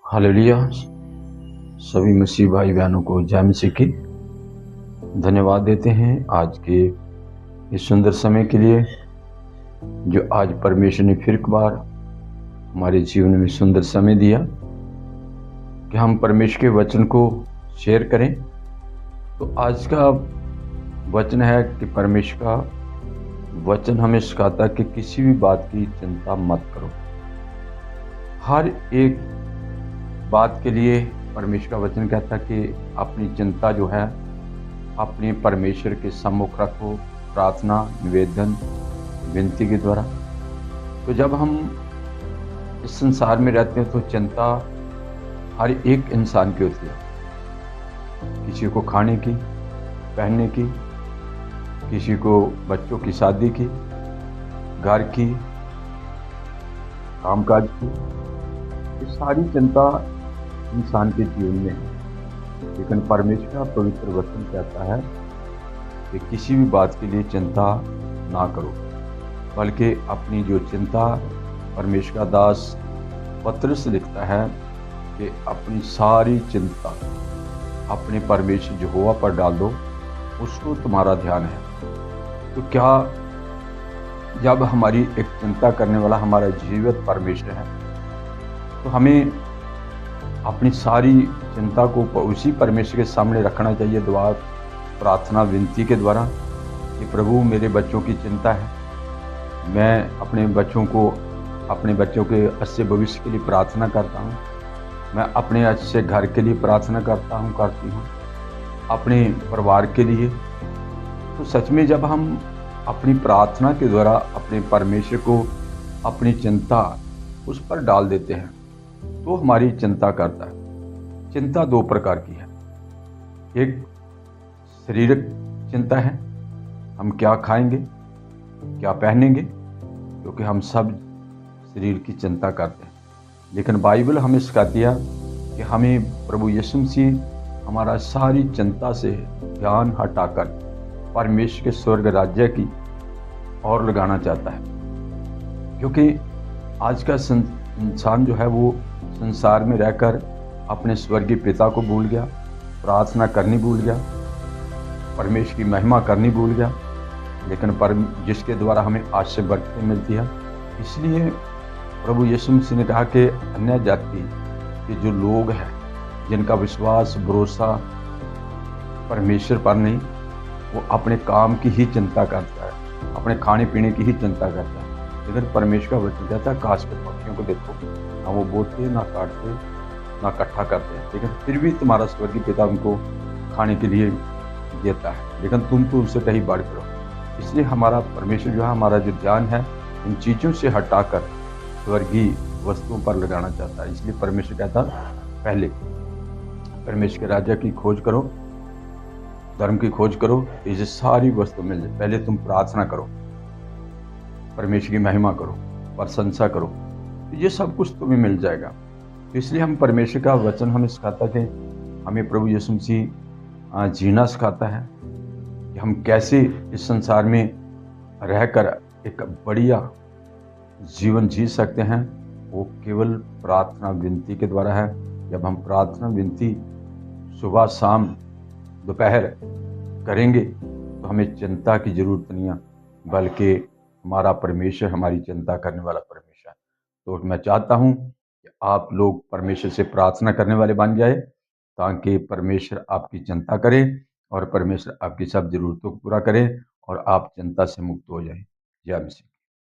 Hallelujah. सभी मसीह भाई बहनों को जय मसीह की धन्यवाद देते हैं आज के इस सुंदर समय के लिए जो आज परमेश्वर ने फिर एक बार हमारे जीवन में सुंदर समय दिया कि हम परमेश्वर के वचन को शेयर करें। तो आज का वचन है कि परमेश्वर का वचन हमें सिखाता है कि किसी भी बात की चिंता मत करो। हर एक बात के लिए परमेश्वर का वचन कहता है कि अपनी चिंता जो है अपने परमेश्वर के सम्मुख रखो, प्रार्थना, निवेदन, विनती के द्वारा। तो जब हम इस संसार में रहते हैं तो चिंता हर एक इंसान की होती है। किसी को खाने की, पहनने की, किसी को बच्चों की शादी की, घर की, कामकाज की। ये सारी चिंता इंसान के जीवन में है। लेकिन परमेश्वर का पवित्र वचन कहता है कि किसी भी बात के लिए चिंता ना करो, बल्कि अपनी जो चिंता, परमेश्वर का दास पत्रस लिखता है कि अपनी सारी चिंता अपने परमेश्वर यहोवा पर डाल दो, उसको तुम्हारा ध्यान है। तो क्या जब हमारी एक चिंता करने वाला हमारा जीवित परमेश्वर है तो हमें अपनी सारी चिंता को उसी परमेश्वर के सामने रखना चाहिए, दुआ, प्रार्थना, विनती के द्वारा कि प्रभु मेरे बच्चों की चिंता है, मैं अपने बच्चों के अच्छे भविष्य के लिए प्रार्थना करता हूँ, मैं अपने अच्छे घर के लिए प्रार्थना करती हूँ, अपने परिवार के लिए। तो सच में जब हम अपनी प्रार्थना के द्वारा अपने परमेश्वर को अपनी चिंता उस पर डाल देते हैं तो हमारी चिंता करता है। चिंता दो प्रकार की है। एक शारीरिक चिंता है, हम क्या खाएंगे, क्या पहनेंगे, क्योंकि हम सब शरीर की चिंता करते हैं। लेकिन बाइबल हमें सिखाती है कि हमें प्रभु यीशु मसीह हमारा सारी चिंता से ध्यान हटाकर परमेश्वर के स्वर्ग राज्य की ओर लगाना चाहता है। क्योंकि आज का इंसान जो है वो संसार में रहकर अपने स्वर्गीय पिता को भूल गया, प्रार्थना करनी भूल गया, परमेश्वर की महिमा करनी भूल गया। लेकिन जिसके द्वारा हमें आश्चर्य बरकतें मिलती है। इसलिए प्रभु यीशु मसीह ने कहा कि अन्य जाति के जो लोग हैं जिनका विश्वास भरोसा परमेश्वर पर नहीं, वो अपने काम की ही चिंता करता है, अपने खाने पीने की ही चिंता करता है। लेकिन परमेश्वर का वचन कहता है काश के पक्षियों को देखो, ना वो बोते, ना काटते, ना इकट्ठा करते हैं, लेकिन फिर भी तुम्हारा स्वर्गीय पिता उनको खाने के लिए देता है, लेकिन तुम तो उनसे कहीं बढ़ करो। इसलिए हमारा परमेश्वर जो है, हमारा जो ध्यान है इन चीज़ों से हटाकर स्वर्गीय वस्तुओं पर लगाना चाहता है। इसलिए परमेश्वर कहता है पहले परमेश्वर के राज्य की खोज करो, धर्म की खोज करो, ये सारी वस्तु मिल जाए। पहले तुम प्रार्थना करो, परमेश्वर की महिमा करो, प्रशंसा करो, ये सब कुछ तुम्हें मिल जाएगा। तो इसलिए हम परमेश्वर का वचन हमें सिखाता है कि हमें प्रभु यीशु मसीह जीना सिखाता है कि हम कैसे इस संसार में रहकर एक बढ़िया जीवन जी सकते हैं। वो केवल प्रार्थना विनती के द्वारा है। जब हम प्रार्थना विनती सुबह शाम दोपहर करेंगे तो हमें चिंता की जरूरत नहीं है, बल्कि हमारा परमेश्वर हमारी चिंता करने वाला परमेश्वर है। तो मैं चाहता हूँ कि आप लोग परमेश्वर से प्रार्थना करने वाले बन जाए, ताकि परमेश्वर आपकी चिंता करे और परमेश्वर आपकी सब जरूरतों को पूरा करे और आप चिंता से मुक्त हो जाए। जय मसीह।